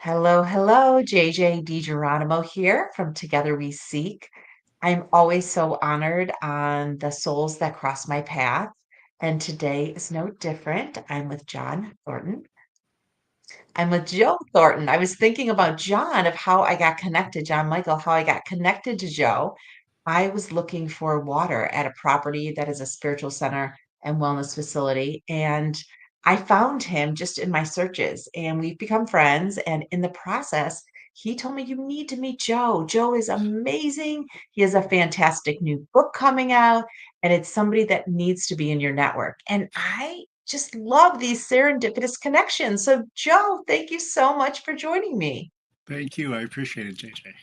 Hello, hello, JJ DiGeronimo here from Together We Seek. I'm always so honored on the souls that cross my path, and today is no different. I'm with John Thornton. I'm with Joe Thornton. I was thinking about John, of how I got connected, John Michael, how I got connected to Joe. I was looking for water at a property that is a spiritual center and wellness facility. And I found him just in my searches, and we've become friends. And in the process, he told me, "You need to meet Joe. Joe is amazing. He has a fantastic new book coming out, and it's somebody that needs to be in your network." And I just love these serendipitous connections. So, Joe, thank you so much for joining me. Thank you. I appreciate it, JJ.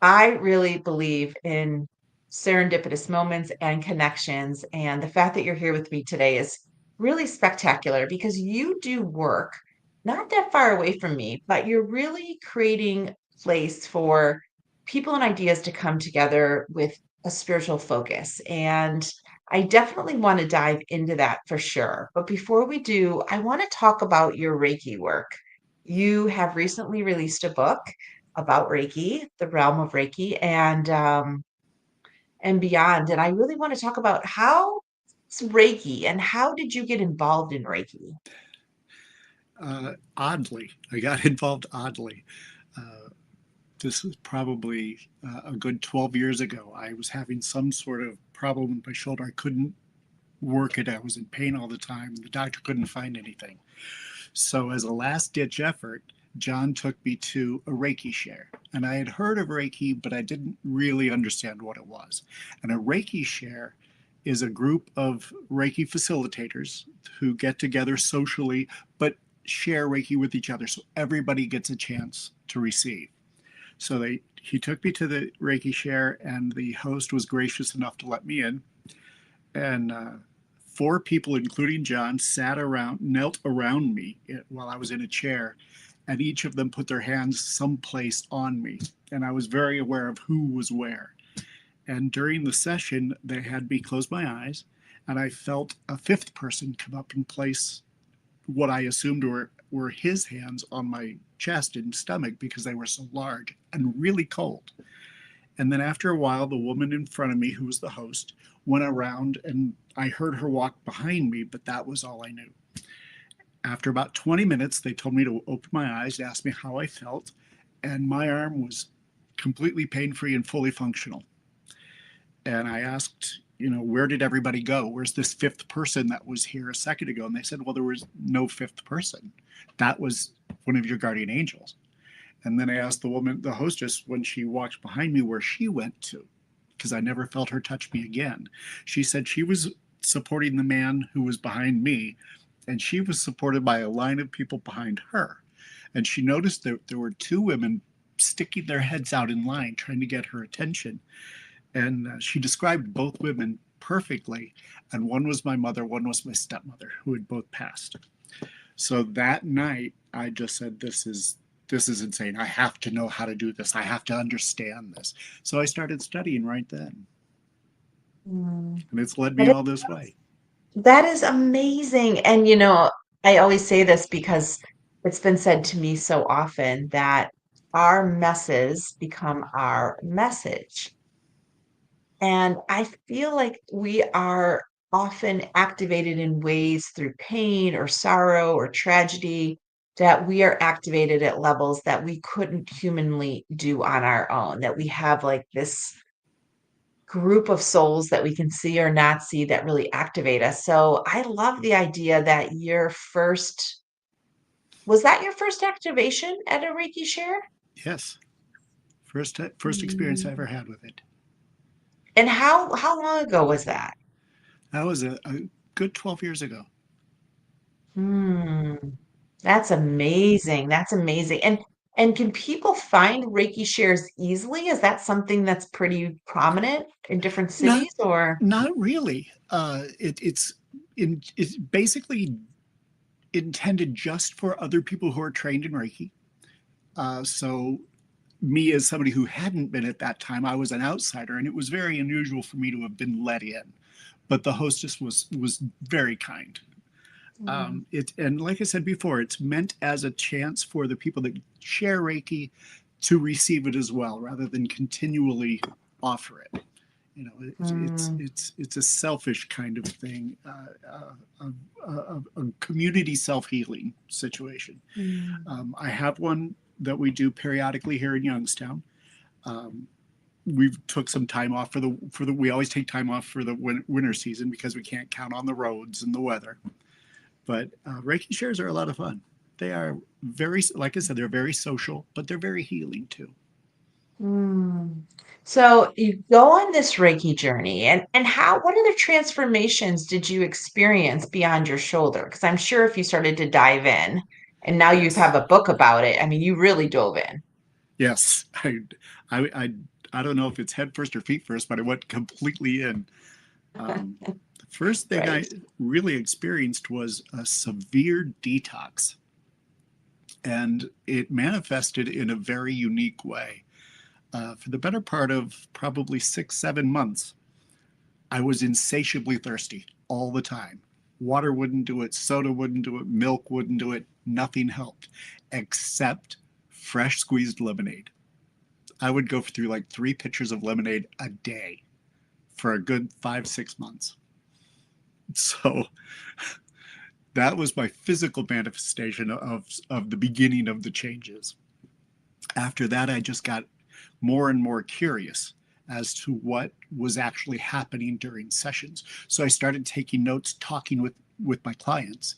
I really believe in serendipitous moments and connections. And the fact that you're here with me today is really spectacular because you do work not that far away from me, but you're really creating a place for people and ideas to come together with a spiritual focus. And I definitely want to dive into that for sure. But before we do, I want to talk about your Reiki work. You have recently released a book about Reiki, the realm of Reiki, and beyond. And I really want to talk about how it's Reiki and how did you get involved in Reiki? Oddly, I got involved oddly. Uh, this was probably a good 12 years ago. I was having some sort of problem with my shoulder. I couldn't work it. I was in pain all the time. The doctor couldn't find anything. So, as a last ditch effort, John took me to a Reiki share. And I had heard of Reiki, but I didn't really understand what it was. And a Reiki share is a group of Reiki facilitators who get together socially, but share Reiki with each other so everybody gets a chance to receive. So he took me to the Reiki share, and the host was gracious enough to let me in. And four people, including John, knelt around me while I was in a chair, and each of them put their hands someplace on me. And I was very aware of who was where. And during the session, they had me close my eyes, and I felt a fifth person come up and place what I assumed were his hands on my chest and stomach because they were so large and really cold. And then after a while, the woman in front of me, who was the host, went around and I heard her walk behind me, but that was all I knew. After about 20 minutes, they told me to open my eyes, asked me how I felt, and my arm was completely pain free and fully functional. And I asked, where did everybody go? Where's this fifth person that was here a second ago? And they said, well, there was no fifth person. That was one of your guardian angels. And then I asked the hostess, when she walked behind me, where she went to, because I never felt her touch me again. She said she was supporting the man who was behind me, and she was supported by a line of people behind her. And she noticed that there were two women sticking their heads out in line trying to get her attention. And she described both women perfectly. And one was my mother, one was my stepmother, who had both passed. So that night, I just said, this is insane. I have to know how to do this. I have to understand this. So I started studying right then. Mm, And it's led me That is, all this way. that is amazing. And, I always say this because it's been said to me so often that our messes become our message. And I feel like we are often activated in ways through pain or sorrow or tragedy that we are activated at levels that we couldn't humanly do on our own, that we have like this group of souls that we can see or not see that really activate us. So I love the idea that was that your first activation at a Reiki share? Yes. First experience I Mm. ever had with it. And how long ago was that? That was a good 12 years ago. Hmm. That's amazing. That's amazing. And can people find Reiki shares easily? Is that something that's pretty prominent in different Not cities or? not really. It's basically intended just for other people who are trained in Reiki. So me, as somebody who hadn't been at that time, I was an outsider, and it was very unusual for me to have been let in. But the hostess was very kind. Mm. And like I said before, it's meant as a chance for the people that share Reiki to receive it as well, rather than continually offer it. You know, Mm. it's a selfish kind of thing, a community self healing situation. Mm. I have one that we do periodically here in Youngstown. Um, we've took some time off for the we always take time off for the winter season because we can't count on the roads and the weather. But Reiki shares are a lot of fun. They are very, like I said, they're very social, but they're very healing too. Mm. So you go on this Reiki journey, and what other transformations did you experience beyond your shoulder? Because I'm sure if you started to dive in, and now you have Yes, a book about it, I mean, you really dove in. yes. I, I, I don't know if it's head first or feet first, but I went completely in. The first thing I Right. really experienced was a severe detox, and it manifested in a very unique way. For the better part of probably 6, 7 months, I was insatiably thirsty all the time. Water wouldn't do it, soda wouldn't do it, milk wouldn't do it, nothing helped except fresh squeezed lemonade. I would go through like 3 pitchers of lemonade a day for a good 5, 6 months. So that was my physical manifestation of the beginning of the changes. After that, I just got more and more curious as to what was actually happening during sessions. So I started taking notes, talking with my clients,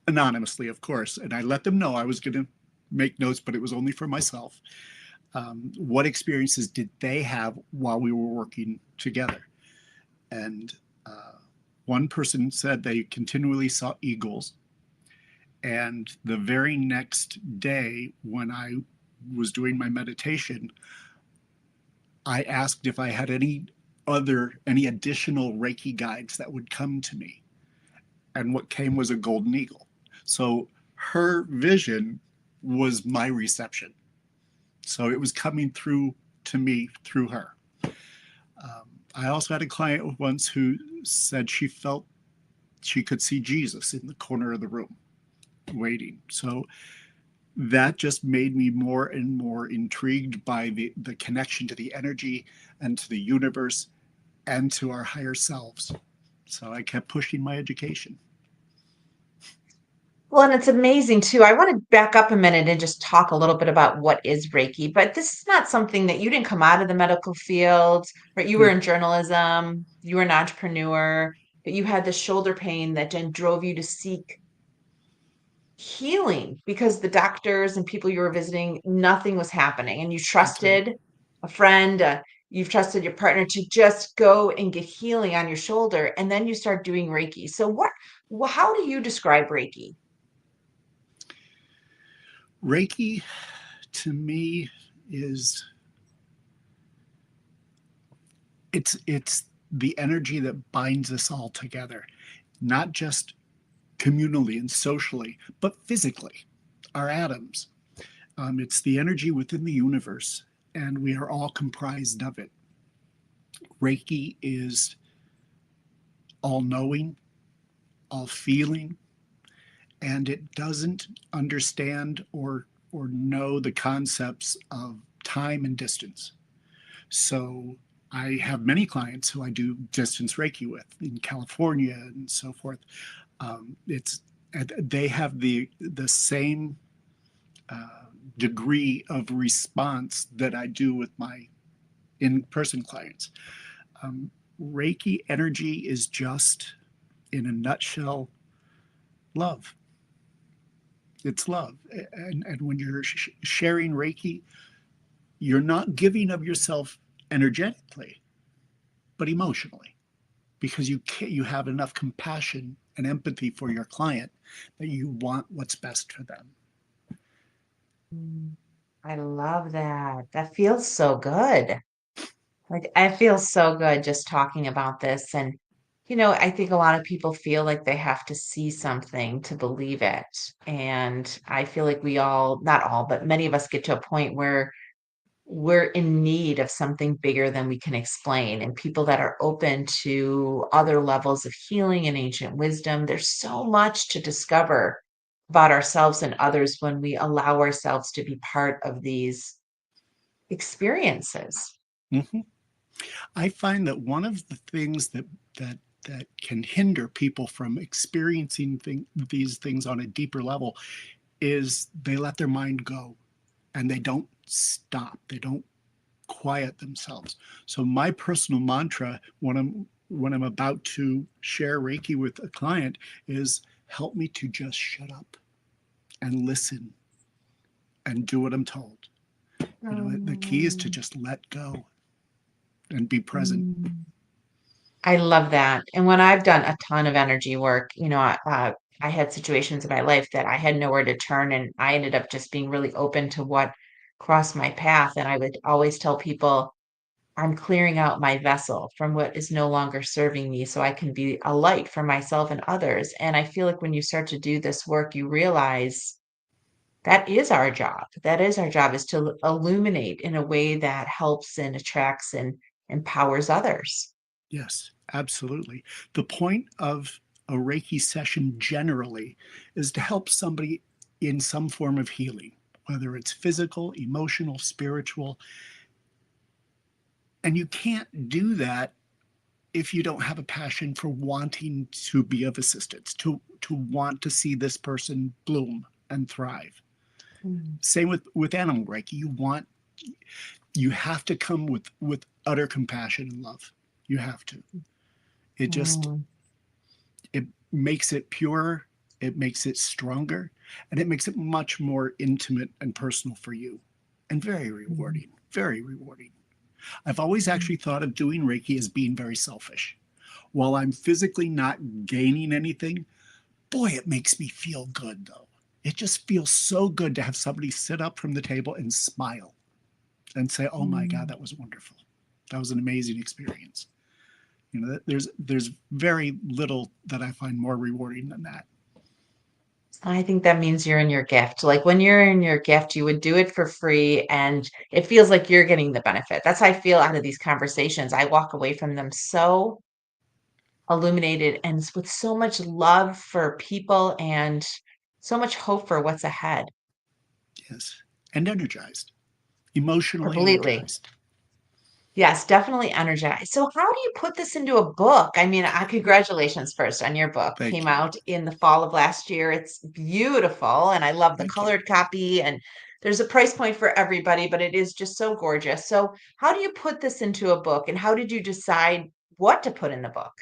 anonymously, of course, and I let them know I was going to make notes, but it was only for myself. What experiences did they have while we were working together? And one person said they continually saw eagles. And the very next day, when I was doing my meditation, I asked if I had any additional Reiki guides that would come to me. And what came was a golden eagle. So her vision was my reception. So it was coming through to me through her. I also had a client once who said she felt she could see Jesus in the corner of the room waiting. So that just made me more and more intrigued by the connection to the energy and to the universe and to our higher selves. So I kept pushing my education. Well, and it's amazing too. I want to back up a minute and just talk a little bit about what is Reiki, but this is not something that you didn't come out of the medical field, right? You were No, in journalism, you were an entrepreneur, but you had the shoulder pain that then drove you to seek healing because the doctors and people you were visiting, nothing was happening. And you that's right. trusted a friend, you've trusted your partner to just go and get healing on your shoulder. And then you start doing Reiki. So, how do you describe Reiki? Reiki to me is it's the energy that binds us all together, not just communally and socially, but physically, our atoms. It's the energy within the universe, and we are all comprised of it. Reiki is all knowing, all feeling, and it doesn't understand or know the concepts of time and distance. So I have many clients who I do distance Reiki with in California and so forth. It's they have the same degree of response that I do with my in-person clients. Um, Reiki energy is just, in a nutshell, love. It's love, and when you're sharing Reiki, you're not giving of yourself energetically, but emotionally, because you have enough compassion and empathy for your client that you want what's best for them. Mm, I love that. That feels so good. Like, I feel so good just talking about this. And, I think a lot of people feel like they have to see something to believe it. And I feel like we all, not all, but many of us get to a point where we're in need of something bigger than we can explain, and people that are open to other levels of healing and ancient wisdom. There's so much to discover about ourselves and others when we allow ourselves to be part of these experiences. Hmm. I find that one of the things that that can hinder people from experiencing these things on a deeper level is they let their mind go and they don't stop. They don't quiet themselves. So my personal mantra when I'm about to share Reiki with a client is help me to just shut up and listen and do what I'm told. The key is to Um, just let go and be present. mm. I love that. And when I've done a ton of energy work, I had situations in my life that I had nowhere to turn, and I ended up just being really open to what crossed my path. And I would always tell people, I'm clearing out my vessel from what is no longer serving me so I can be a light for myself and others. And I feel like when you start to do this work, you realize that is our job. That is our job, is to illuminate in a way that helps and attracts and empowers others. Yes, absolutely. The point of a Reiki session generally is to help somebody in some form of healing, whether it's physical, emotional, spiritual. And you can't do that if you don't have a passion for wanting to be of assistance, to want to see this person bloom and thrive. Mm. Same with animal Reiki. You have to come with utter compassion and love. You have to. It just Mm. it makes it pure, it makes it stronger, and it makes it much more intimate and personal for you, and very Mm. rewarding. Very rewarding. I've always Mm. actually thought of doing Reiki as being very selfish. While I'm physically not gaining anything, boy, it makes me feel good though. It just feels so good to have somebody sit up from the table and smile and say, "Oh my God, Mm. that was wonderful. That was an amazing experience." There's very little that I find more rewarding than that. I think that means you're in your gift. Like when you're in your gift, you would do it for free and it feels like you're getting the benefit. That's how I feel out of these conversations. I walk away from them so illuminated and with so much love for people and so much hope for what's ahead. Yes, and energized, emotionally Completely. energized. Yes, definitely energized. So how do you put this into a book? I mean, congratulations first on your book. Thank Came you. out in the fall of last year. It's beautiful, and I love the Thank you. colored copy, and there's a price point for everybody, but it is just so gorgeous. So how do you put this into a book, and how did you decide what to put in the book?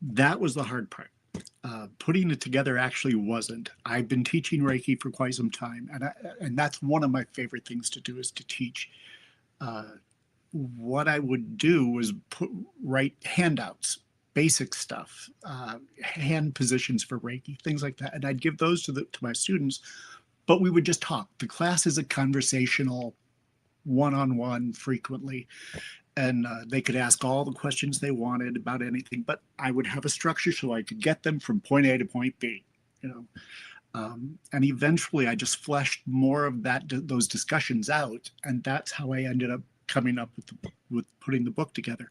That was the hard part. Putting it together actually wasn't. I've been teaching Reiki for quite some time, and that's one of my favorite things to do is to teach. Uh, what I would do was write handouts, basic stuff, hand positions for Reiki, things like that, and I'd give those to my students. But we would just talk. The class is a conversational, one-on-one, frequently, and they could ask all the questions they wanted about anything. But I would have a structure so I could get them from point A to point B. You know, and eventually I just fleshed more of those discussions out, and that's how I ended up coming up with putting the book together.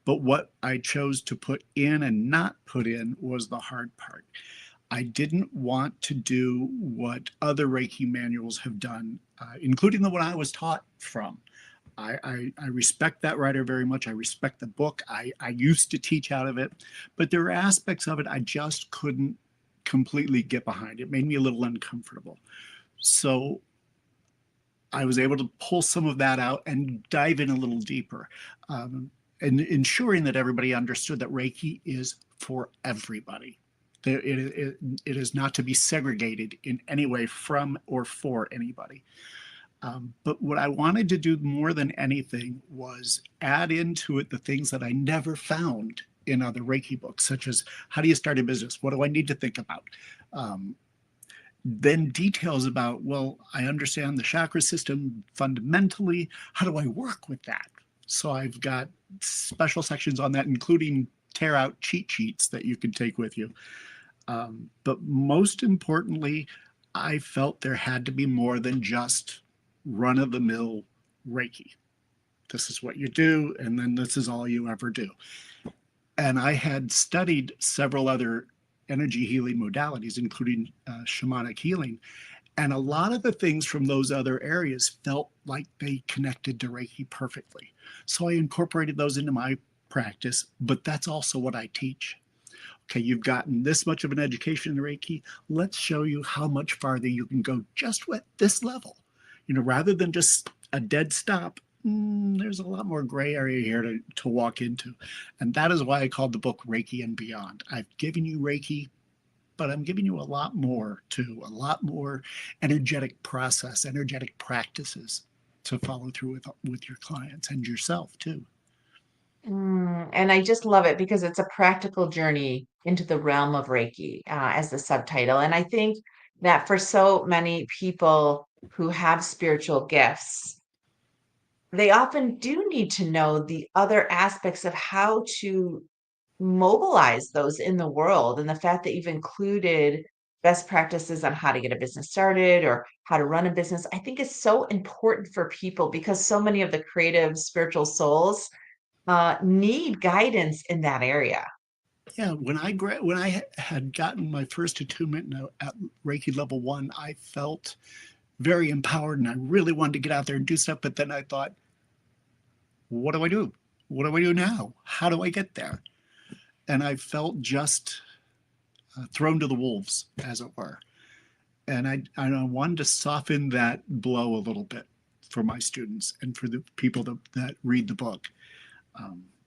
But what I chose to put in and not put in was the hard part. I didn't want to do what other Reiki manuals have done, including the one I was taught from. I respect that writer very much. I respect the book. I used to teach out of it, but there are aspects of it I just couldn't completely get behind. It made me a little uncomfortable. So I was able to pull some of that out and dive in a little deeper, and ensuring that everybody understood that Reiki is for everybody. It is not to be segregated in any way from or for anybody. But what I wanted to do more than anything was add into it the things that I never found in other Reiki books, such as how do you start a business? What do I need to think about? Um, then details about, well, I understand the chakra system fundamentally. How do I work with that? So I've got special sections on that, including tear out cheat sheets that you can take with you. But most importantly, I felt there had to be more than just run-of-the-mill Reiki. This is what you do, and then this is all you ever do. And I had studied several other energy healing modalities, including shamanic healing. And a lot of the things from those other areas felt like they connected to Reiki perfectly. So I incorporated those into my practice, but that's also what I teach. Okay, you've gotten this much of an education in Reiki. Let's show you how much farther you can go just with this level. Rather than just a dead stop, there's a lot more gray area here to walk into. And that is why I called the book Reiki and Beyond. I've given you Reiki, but I'm giving you a lot more too, a lot more energetic process, energetic practices to follow through with your clients and yourself too. And I just love it because it's a practical journey into the realm of Reiki, as the subtitle. And I think that for so many people who have spiritual gifts, they often do need to know the other aspects of how to mobilize those in the world. And the fact that you've included best practices on how to get a business started or how to run a business, I think is so important for people because so many of the creative spiritual souls need guidance in that area. Yeah, when I had gotten my first attunement at Reiki level 1, I felt very empowered and I really wanted to get out there and do stuff. But then I thought, what do I do? What do I do now? How do I get there? And I felt just thrown to the wolves, as it were. And I wanted to soften that blow a little bit for my students and for the people that read the book.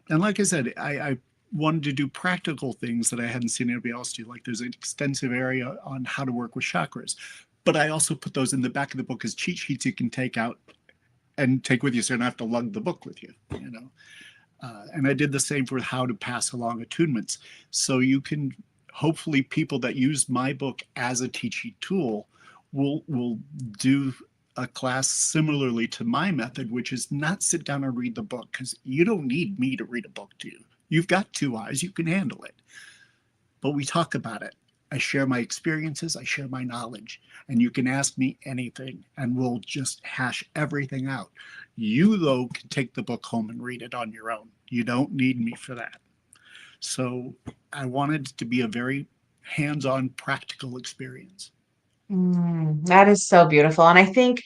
And like I said, I wanted to do practical things that I hadn't seen anybody else do. Like there's an extensive area on how to work with chakras. But I also put those in the back of the book as cheat sheets you can take out and take with you so you don't have to lug the book with you, and I did the same for how to pass along attunements. So you can, hopefully people that use my book as a teaching tool will do a class similarly to my method, which is not sit down and read the book, because you don't need me to read a book to you. You've got 2 eyes, you can handle it. But we talk about it. I share my experiences, I share my knowledge, and you can ask me anything and we'll just hash everything out. You, though, can take the book home and read it on your own. You don't need me for that. So I wanted it to be a very hands-on, practical experience. That is so beautiful. And I think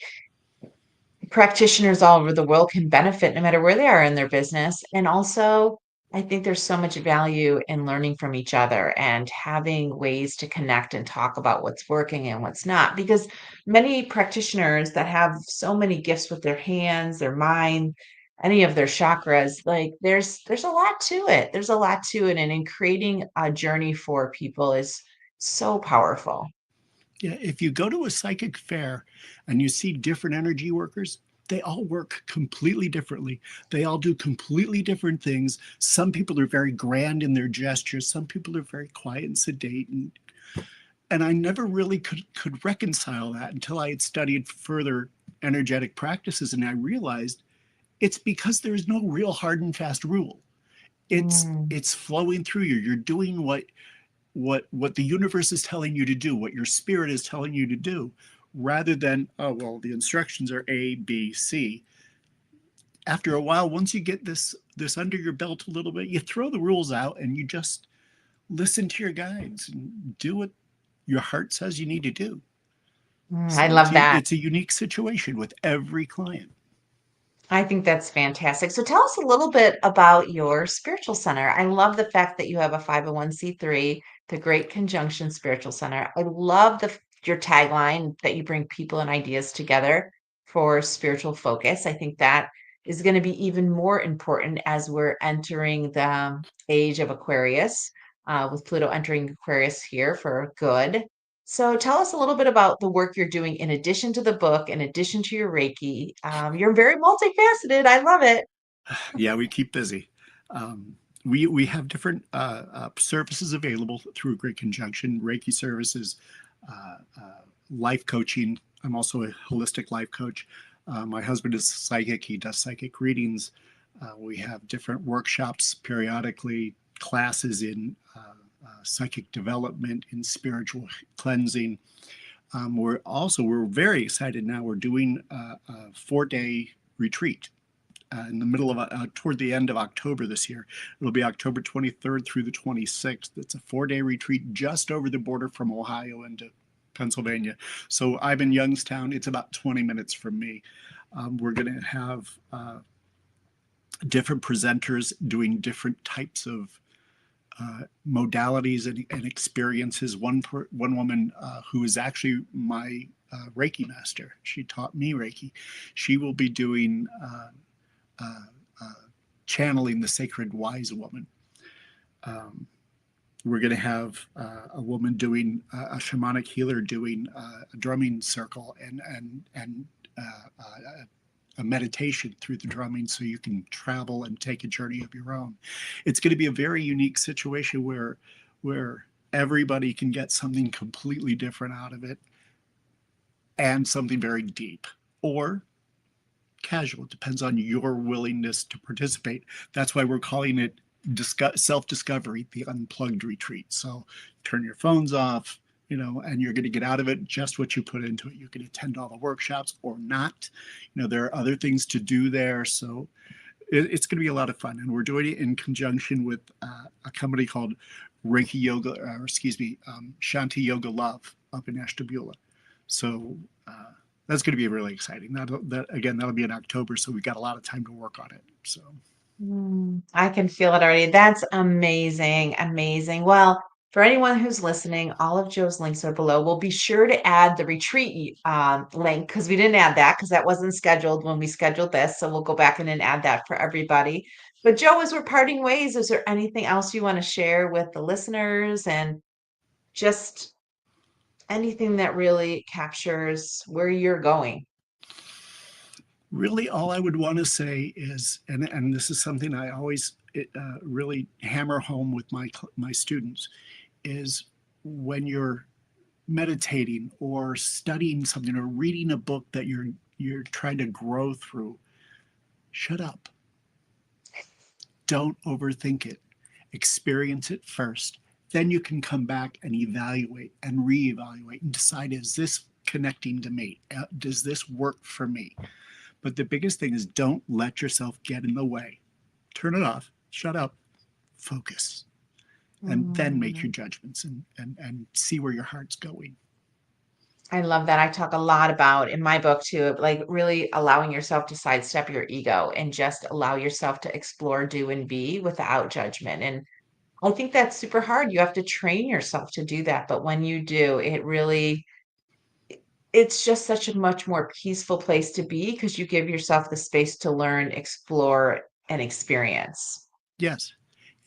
practitioners all over the world can benefit no matter where they are in their business. And also, I think there's so much value in learning from each other and having ways to connect and talk about what's working and what's not. Because many practitioners that have so many gifts with their hands, their mind, any of their chakras, like there's a lot to it. There's a lot to it. And in creating a journey for people is so powerful. Yeah, if you go to a psychic fair and you see different energy workers, they all work completely differently. They all do completely different things. Some people are very grand in their gestures. Some people are very quiet and sedate. And I never really could reconcile that until I had studied further energetic practices. And I realized it's because there's no real hard and fast rule. Mm. It's flowing through you. You're doing what the universe is telling you to do, what your spirit is telling you to do, rather than, oh, well, the instructions are A, B, C. After a while, once you get this under your belt a little bit, you throw the rules out and you just listen to your guides and do what your heart says you need to do. I So love that. it's a unique situation with every client. I think that's fantastic. So tell us a little bit about your spiritual center. I love the fact that you have a 501(c)(3), the Great Conjunction Spiritual Center. I love your tagline that you bring people and ideas together for spiritual focus. I think that is going to be even more important as we're entering the age of Aquarius, with Pluto entering Aquarius here for good. So tell us a little bit about the work you're doing in addition to the book, in addition to your Reiki. You're very multifaceted. I love it. Yeah, we keep busy. Um, we have different services available through Great Conjunction, Reiki services, life coaching. I'm also a holistic life coach. My husband is psychic. He does psychic readings. We have different workshops periodically, classes in psychic development, in spiritual cleansing. We're very excited now. We're doing a 4-day retreat in the middle of toward the end of October this year. It'll be October 23rd through the 26th. It's a 4-day retreat just over the border from Ohio into Pennsylvania. So I'm in Youngstown. It's about 20 minutes from me. We're going to have different presenters doing different types of modalities and experiences. One woman who is actually my Reiki master. She taught me Reiki. She will be doing uh, uh, channeling the sacred wise woman. We're going to have a woman doing a shamanic healer doing a drumming circle and a meditation through the drumming so you can travel and take a journey of your own. It's going to be a very unique situation where everybody can get something completely different out of it and something very deep or casual. It depends on your willingness to participate. That's why we're calling it self-discovery, the Unplugged Retreat. So turn your phones off, and you're going to get out of it just what you put into it. You can attend all the workshops or not. There are other things to do there. So it's going to be a lot of fun. And we're doing it in conjunction with a company called Reiki Yoga, Shanti Yoga Love up in Ashtabula. So that's going to be really exciting. That'll be in October. So we've got a lot of time to work on it. So. I can feel it already. That's amazing. Amazing. Well, for anyone who's listening, all of Joe's links are below. We'll be sure to add the retreat link because we didn't add that because that wasn't scheduled when we scheduled this. So we'll go back in and add that for everybody. But Joe, as we're parting ways, is there anything else you want to share with the listeners and just anything that really captures where you're going? Really, all I would want to say is, and this is something I always really hammer home with my students, is when you're meditating or studying something or reading a book that you're trying to grow through, shut up. Don't overthink it. Experience it first. Then you can come back and evaluate and reevaluate and decide, is this connecting to me? Does this work for me? But the biggest thing is don't let yourself get in the way. Turn it off, shut up, focus, and then make your judgments and see where your heart's going. I love that. I talk a lot about in my book too, like really allowing yourself to sidestep your ego and just allow yourself to explore, do, and be without judgment. And I think that's super hard. You have to train yourself to do that. But when you do, it's just such a much more peaceful place to be because you give yourself the space to learn, explore, and experience. Yes,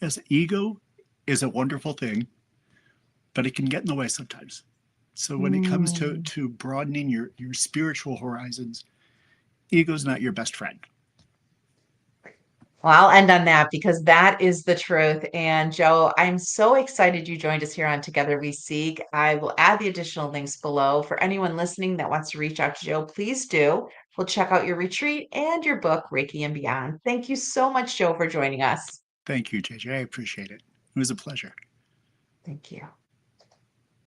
yes, ego is a wonderful thing, but it can get in the way sometimes. So when it comes to Mm. broadening your spiritual horizons, ego's not your best friend. Well, I'll end on that because that is the truth. And Joe, I'm so excited you joined us here on Together We Seek. I will add the additional links below. For anyone listening that wants to reach out to Joe, please do. We'll check out your retreat and your book, Reiki and Beyond. Thank you so much, Joe, for joining us. Thank you, JJ. I appreciate it. It was a pleasure. Thank you.